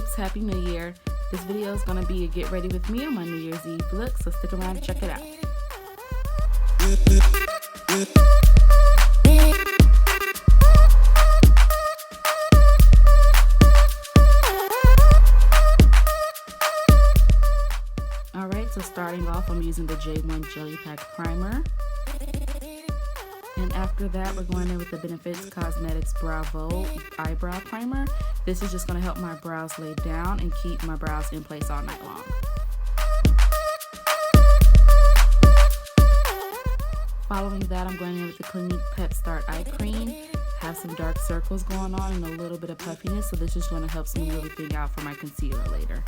peeps, Happy New Year. This video is going to be a get ready with me on my New Year's Eve look, so stick around and check it out. Alright, so starting off, I'm using the J1 Jelly Pack Primer. And after that, we're going in with the Benefits Cosmetics Bravo Eyebrow Primer. This is just going to help my brows lay down and keep my brows in place all night long. Following that, I'm going in with the Clinique Pep Start Eye Cream. Have some dark circles going on and a little bit of puffiness, so this is going to help smooth everything out for my concealer later.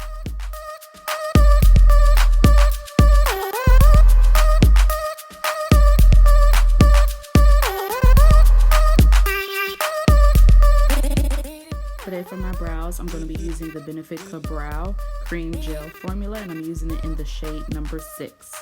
Today for my brows, I'm going to be using the Benefit Ka-Brow Cream Gel Formula, and I'm using it in the shade number 6.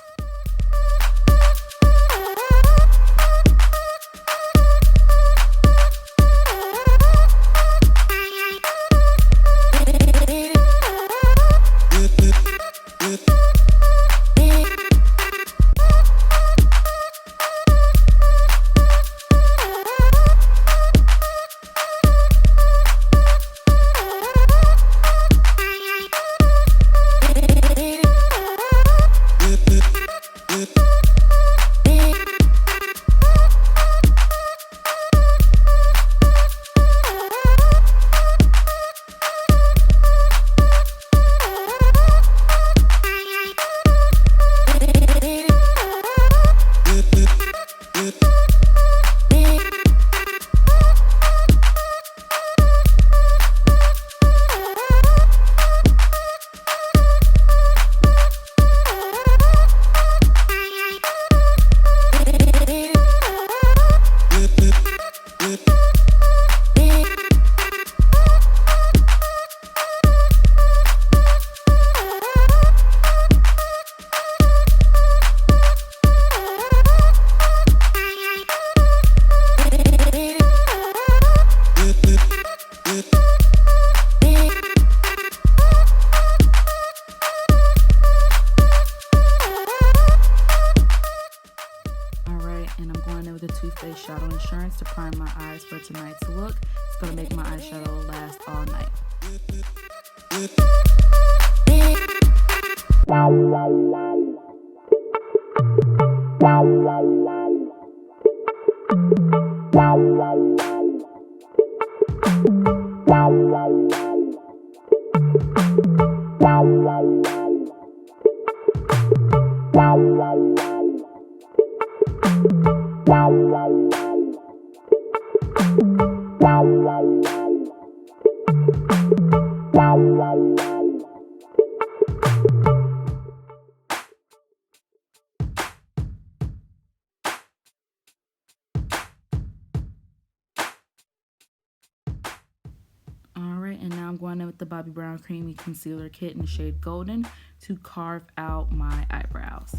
And I'm going in with the Too Faced Shadow Insurance to prime my eyes for tonight's look. It's going to make my eyeshadow last all night. Alright, and now I'm going in with the Bobbi Brown Creamy Concealer Kit in the shade Golden to carve out my eyebrows.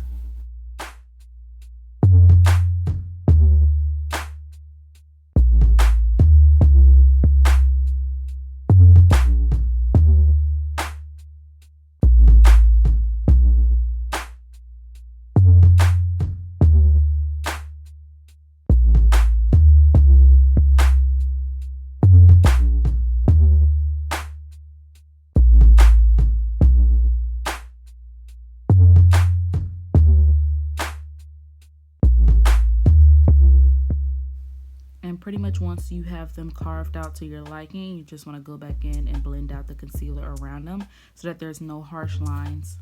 Pretty much once you have them carved out to your liking, you just want to go back in and blend out the concealer around them so that there's no harsh lines.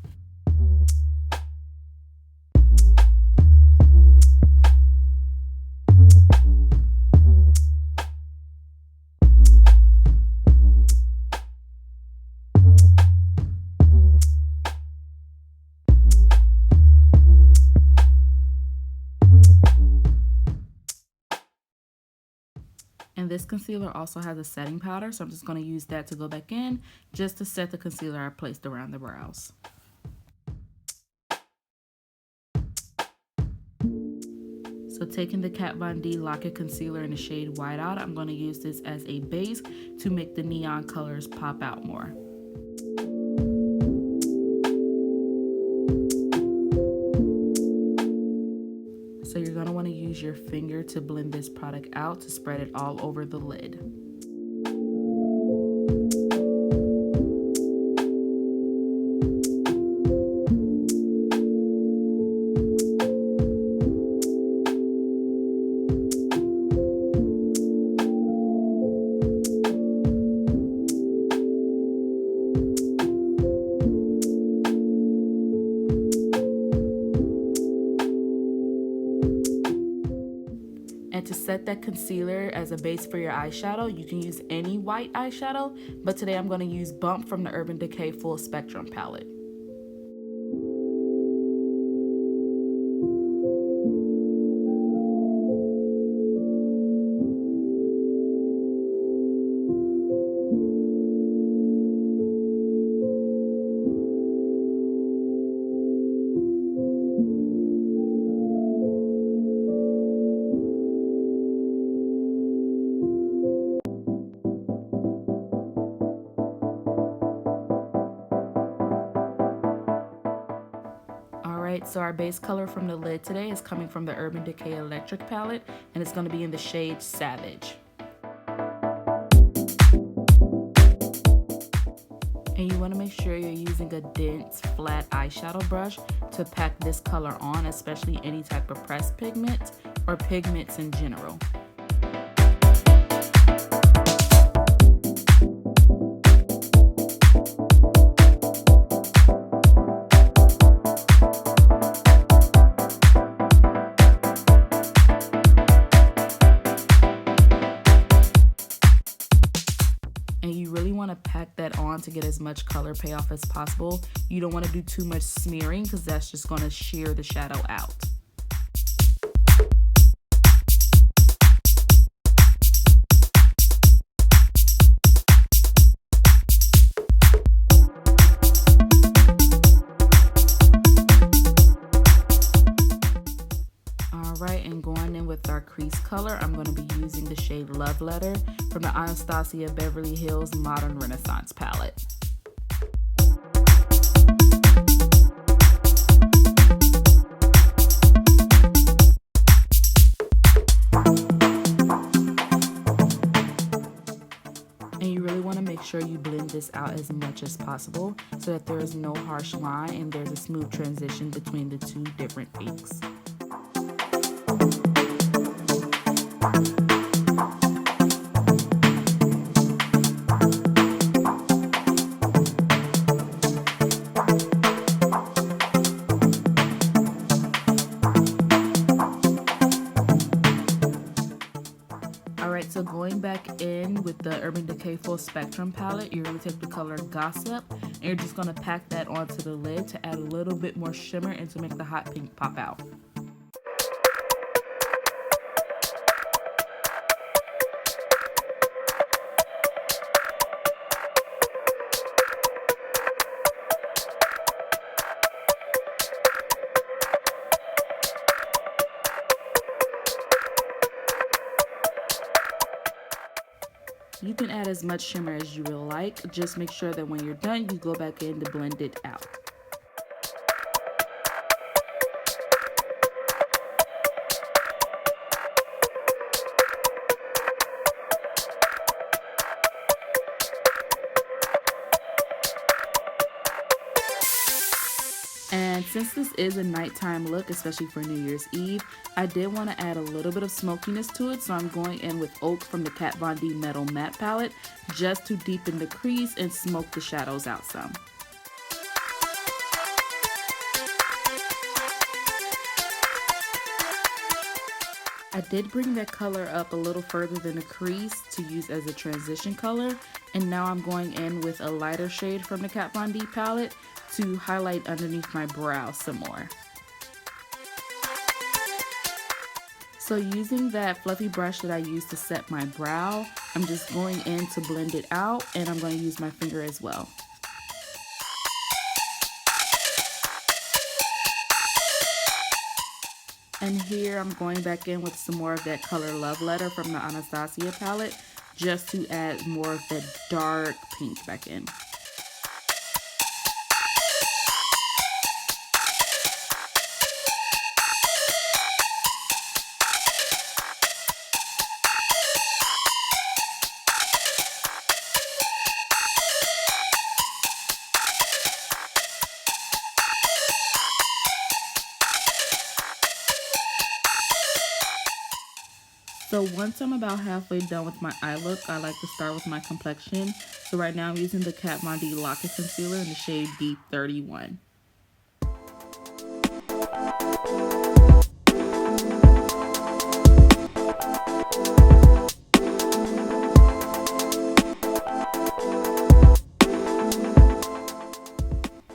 And this concealer also has a setting powder, so I'm just going to use that to go back in just to set the concealer I placed around the brows. So taking the Kat Von D Lock It Concealer in the shade White Out, I'm going to use this as a base to make the neon colors pop out more. use your finger to blend this product out to spread it all over the lid. And to set that concealer as a base for your eyeshadow, you can use any white eyeshadow, but today I'm going to use Bump from the Urban Decay Full Spectrum palette. Alright, so our base color from the lid today is coming from the Urban Decay Electric palette, and it's going to be in the shade Savage. And you want to make sure you're using a dense, flat eyeshadow brush to pack this color on, especially any type of pressed pigment or pigments in general. And you really want to pack that on to get as much color payoff as possible. You don't want to do too much smearing because that's just going to sheer the shadow out. Alright, and going in with our crease color, I'm going to be using the shade Love Letter from the Anastasia Beverly Hills Modern Renaissance palette. And you really want to make sure you blend this out as much as possible so that there is no harsh line and there's a smooth transition between the two different pinks. Alright, so going back in with the Urban Decay Full Spectrum palette, you're going to take the color Gossip and you're just going to pack that onto the lid to add a little bit more shimmer and to make the hot pink pop out. You can add as much shimmer as you will like. Just make sure that when you're done, you go back in to blend it out. And since this is a nighttime look, especially for New Year's Eve, I did want to add a little bit of smokiness to it, so I'm going in with Oak from the Kat Von D Metal Matte palette just to deepen the crease and smoke the shadows out some. I did bring that color up a little further than the crease to use as a transition color, and now I'm going in with a lighter shade from the Kat Von D palette to highlight underneath my brow some more. So using that fluffy brush that I used to set my brow, I'm just going in to blend it out, and I'm going to use my finger as well. And here I'm going back in with some more of that color Love Letter from the Anastasia palette just to add more of that dark pink back in. So once I'm about halfway done with my eye look, I like to start with my complexion. So right now I'm using the Kat Von D Lock-It Concealer in the shade Deep 31.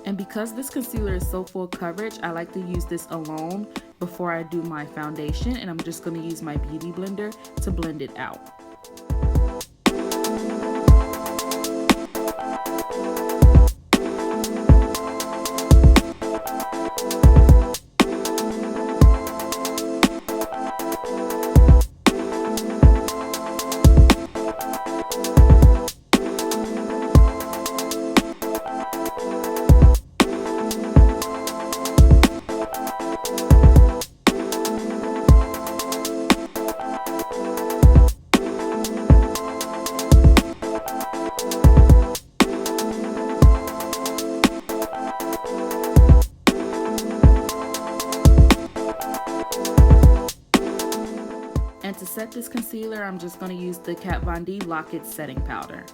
And because this concealer is so full coverage, I like to use this alone before I do my foundation, and I'm just going to use my beauty blender to blend it out. And to set this concealer, I'm just going to use the Kat Von D Lock-It Setting Powder.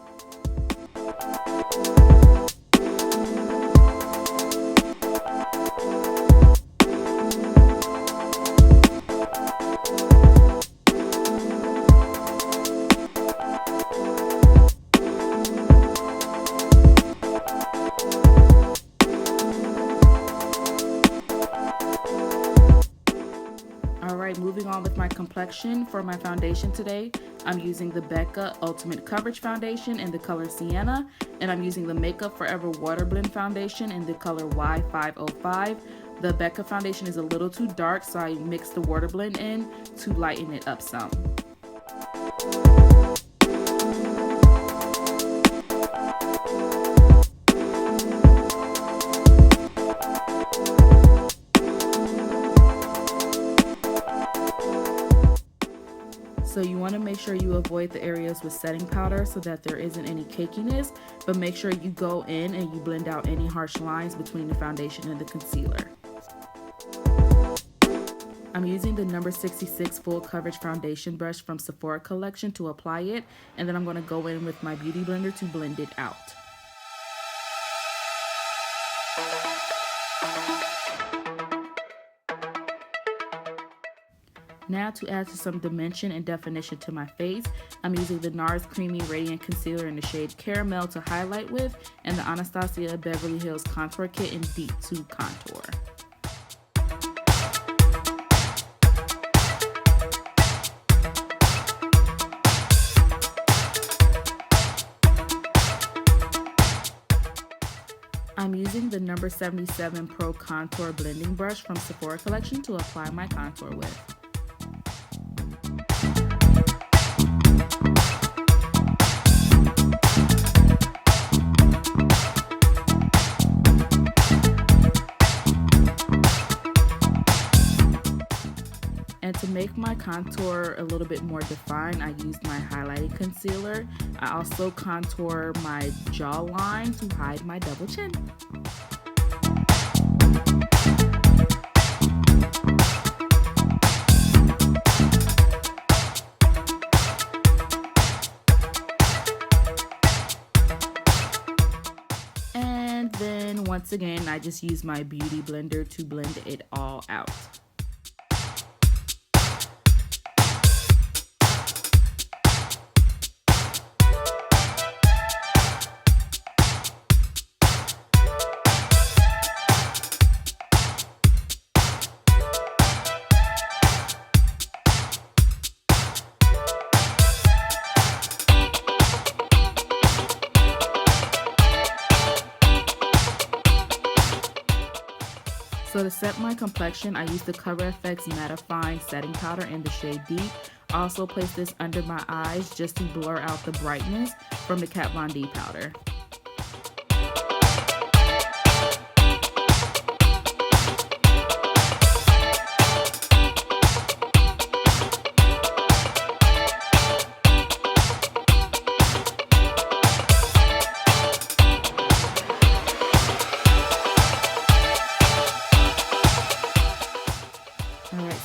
Alright, moving on with my complexion. For my foundation today, I'm using the Becca Ultimate Coverage Foundation in the color Sienna, and I'm using the Makeup Forever Water Blend Foundation in the color Y505. The Becca foundation is a little too dark, so I mixed the water blend in to lighten it up some. So you want to make sure you avoid the areas with setting powder so that there isn't any cakiness, but make sure you go in and you blend out any harsh lines between the foundation and the concealer. I'm using the number 66 full coverage foundation brush from Sephora collection to apply it, and then I'm going to go in with my beauty blender to blend it out. Now to add some dimension and definition to my face, I'm using the NARS Creamy Radiant Concealer in the shade Caramel to highlight with, and the Anastasia Beverly Hills Contour Kit in Deep 2 Contour. I'm using the number 77 Pro Contour Blending Brush from Sephora collection to apply my contour with. And to make my contour a little bit more defined, I used my highlighting concealer. I also contour my jawline to hide my double chin. And then once again, I just use my beauty blender to blend it all out. So to set my complexion, I use the Cover FX Mattifying Setting Powder in the shade Deep. I also place this under my eyes just to blur out the brightness from the Kat Von D powder.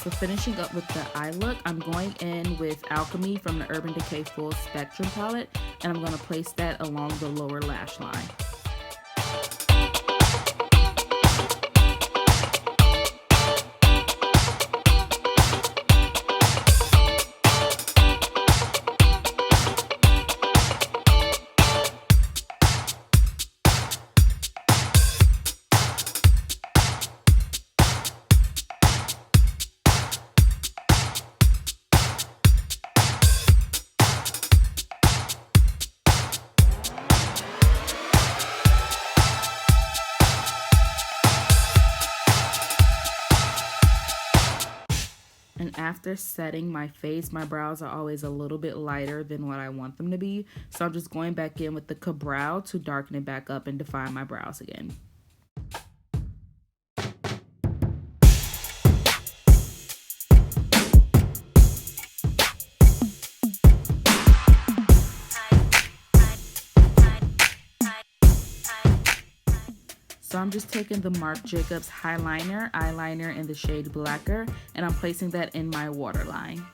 So finishing finishing up with the eye look, I'm going in with Alchemy from the Urban Decay Full Spectrum palette, and I'm going to place that along the lower lash line. And after setting my face, my brows are always a little bit lighter than what I want them to be. So I'm just going back in with the Ka-Brow to darken it back up and define my brows again. So I'm just taking the Marc Jacobs eyeliner in the shade Blacker, and I'm placing that in my waterline.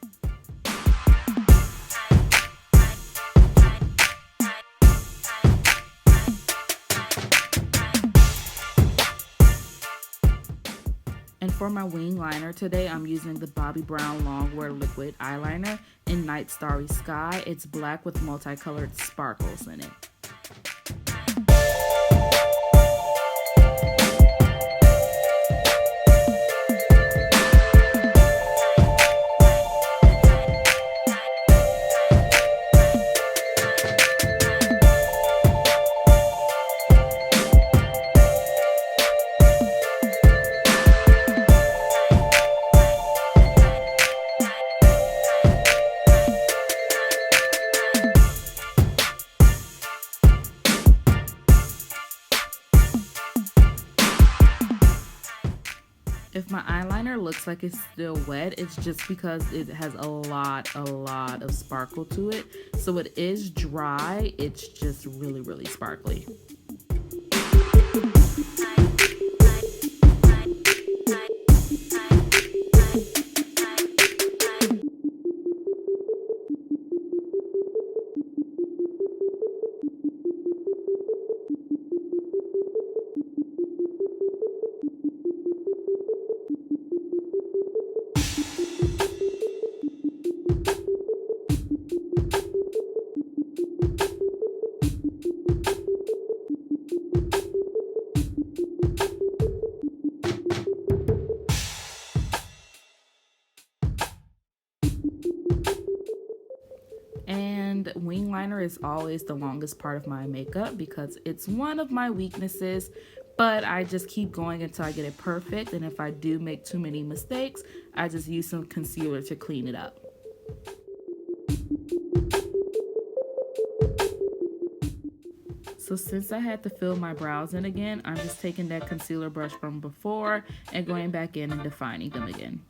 And for my wing liner today, I'm using the Bobbi Brown Longwear Liquid Eyeliner in Night Starry Sky. It's black with multicolored sparkles in it. If my eyeliner looks like it's still wet, it's just because it has a lot of sparkle to it. So it is dry, it's just really sparkly. And wing liner is always the longest part of my makeup because it's one of my weaknesses, but I just keep going until I get it perfect. And if I do make too many mistakes, I just use some concealer to clean it up. So since I had to fill my brows in again, I'm just taking that concealer brush from before and going back in and defining them again.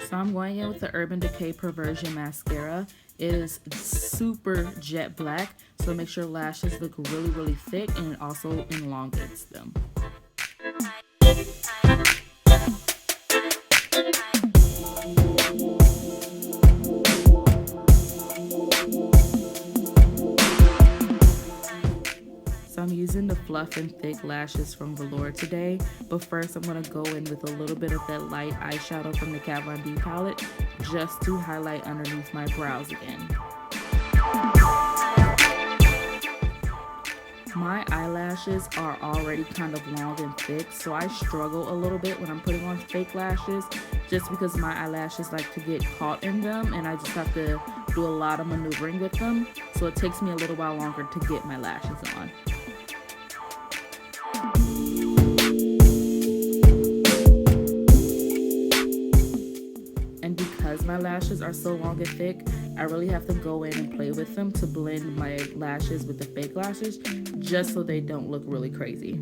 So I'm going in with the Urban Decay Perversion Mascara. It is super jet black, so make sure lashes look really thick, and it also elongates them. So I'm using the Fluff and Thick lashes from Velour today, but first I'm going to go in with a little bit of that light eyeshadow from the Kat Von D palette just to highlight underneath my brows again. My eyelashes are already kind of long and thick, so I struggle a little bit when I'm putting on fake lashes just because my eyelashes like to get caught in them, and I just have to do a lot of maneuvering with them, so it takes me a little while longer to get my lashes on. And because my lashes are so long and thick, I really have to go in and play with them to blend my lashes with the fake lashes just so they don't look really crazy.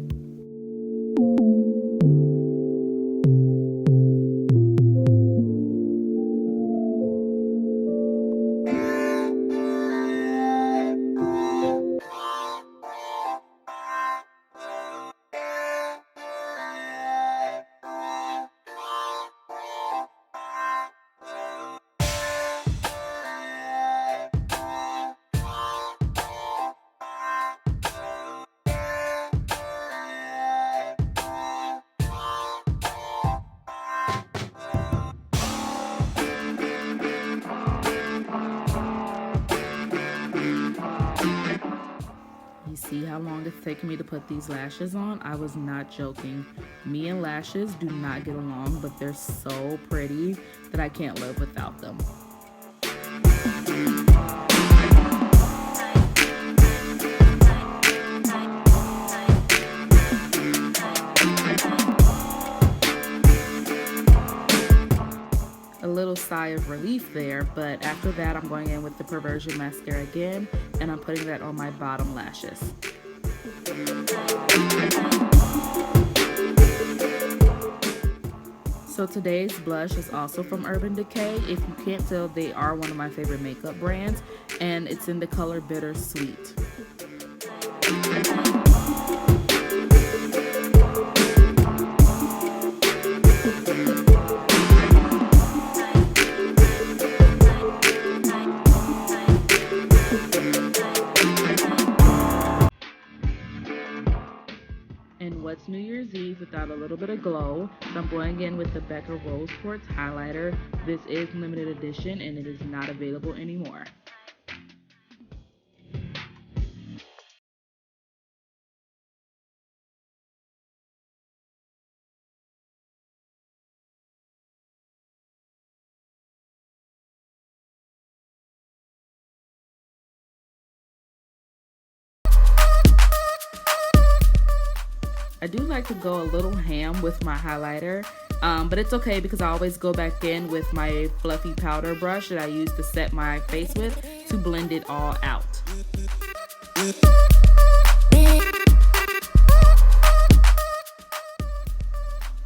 taking me to put these lashes on, I was not joking. Me and lashes do not get along, but they're so pretty that I can't live without them. A little sigh of relief there, but after that I'm going in with the Perversion mascara again, and I'm putting that on my bottom lashes. So today's blush is also from Urban Decay. If you can't tell, they are one of my favorite makeup brands, and it's in the color Bittersweet. And what's New Year's Eve without a little bit of glow? So I'm going in with the Becca Rose Quartz highlighter. This is limited edition and it is not available anymore. I do like to go a little ham with my highlighter, but it's okay because I always go back in with my fluffy powder brush that I use to set my face with to blend it all out.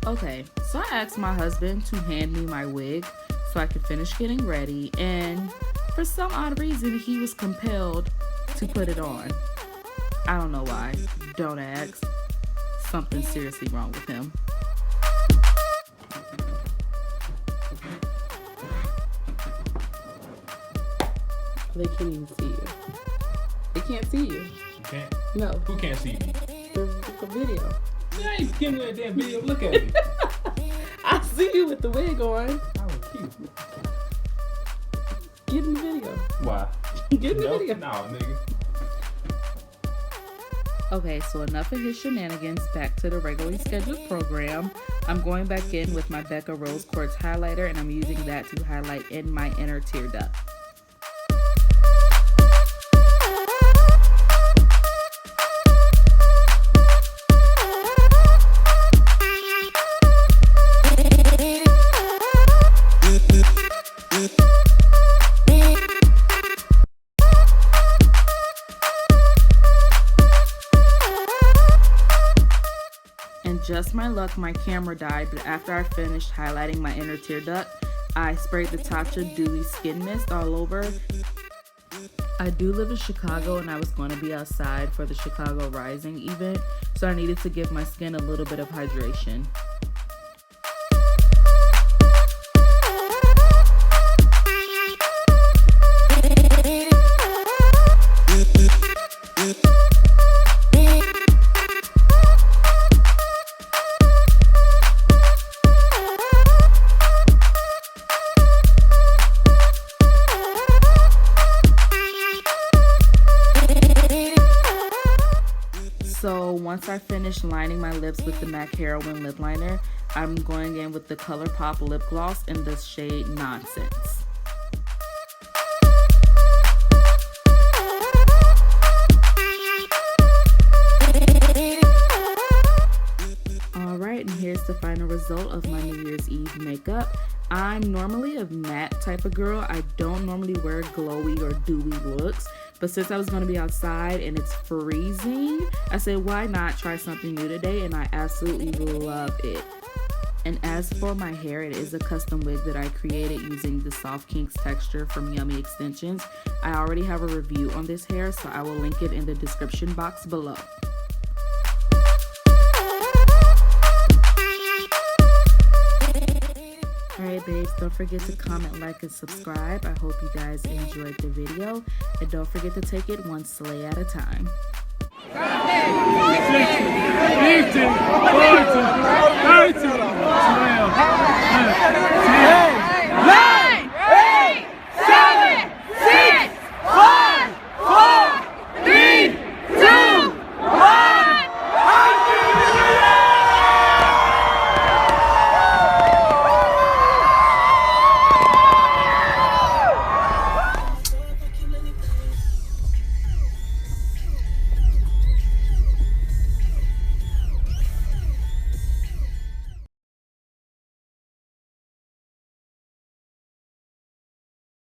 Okay, so I asked my husband to hand me my wig so I could finish getting ready, and for some odd reason he was compelled to put it on. I don't know why, don't ask. Something seriously wrong with him. They can't even see you. They can't see you. You can't? No. Who can't see me? The video. Yeah, I ain't giving me that damn video. Look at me. I see you with the wig on. I was cute. Get in the video. Why? Get in the video. No, nigga. Okay, so enough of his shenanigans, back to the regularly scheduled program. I'm going back in with my Becca Rose Quartz highlighter, and I'm using that to highlight in my inner tear duct. And just my luck, my camera died, but after I finished highlighting my inner tear duct, I sprayed the Tatcha Dewy Skin Mist all over. I do live in Chicago and I was going to be outside for the Chicago Rising event, so I needed to give my skin a little bit of hydration. So once I finish lining my lips with the MAC Heroin lip liner, I'm going in with the ColourPop lip gloss in the shade Nonsense. Alright, and here's the final result of my New Year's Eve makeup. I'm normally a matte type of girl. I don't normally wear glowy or dewy looks, but since I was going to be outside and it's freezing, I said why not try something new today, and I absolutely love it. And as for my hair, it is a custom wig that I created using the Soft Kinks texture from Yummy Extensions. I already have a review on this hair, so I will link it in the description box below. Alright babes, don't forget to comment, like, and subscribe. I hope you guys enjoyed the video. And don't forget to take it one sleigh at a time.